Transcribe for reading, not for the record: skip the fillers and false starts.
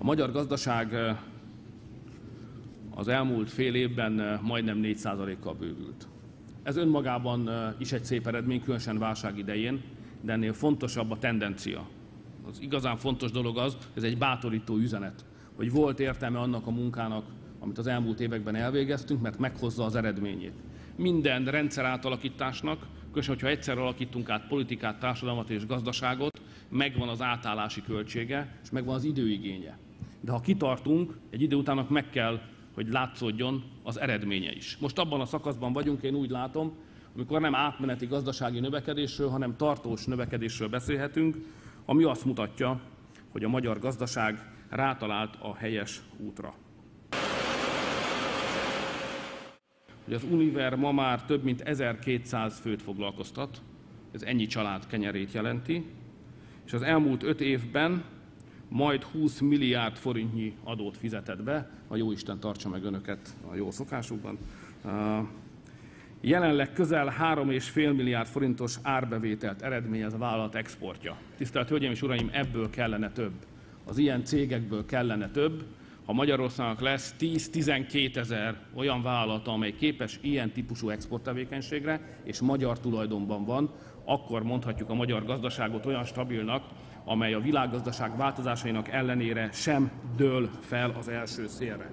A magyar gazdaság az elmúlt fél évben majdnem 4%-kal bővült. Ez önmagában is egy szép eredmény, különösen válság idején, de ennél fontosabb a tendencia. Az igazán fontos dolog az, ez egy bátorító üzenet, hogy volt értelme annak a munkának, amit az elmúlt években elvégeztünk, mert meghozza az eredményét. Minden rendszer átalakításnak, különösen, hogyha egyszer alakítunk át politikát, társadalmat és gazdaságot, megvan az átállási költsége, és megvan az időigénye. De ha kitartunk, egy idő után meg kell, hogy látszódjon az eredménye is. Most abban a szakaszban vagyunk, én úgy látom, amikor nem átmeneti gazdasági növekedésről, hanem tartós növekedésről beszélhetünk, ami azt mutatja, hogy a magyar gazdaság rátalált a helyes útra. Hogy az Univer ma már több mint 1200 főt foglalkoztat, ez ennyi család kenyerét jelenti, és az elmúlt 5 évben majd 20 milliárd forintnyi adót fizetett be, a jóisten tartsa meg önöket a jó szokásukban. Jelenleg közel 3,5 milliárd forintos árbevételt eredményez a vállalat exportja. Tisztelt Hölgyeim és Uraim, ebből kellene több. Az ilyen cégekből kellene több. Ha Magyarországnak lesz 10-12 ezer olyan vállalata, amely képes ilyen típusú exporttevékenységre, és magyar tulajdonban van, akkor mondhatjuk a magyar gazdaságot olyan stabilnak, amely a világgazdaság változásainak ellenére sem dől fel az első szélre.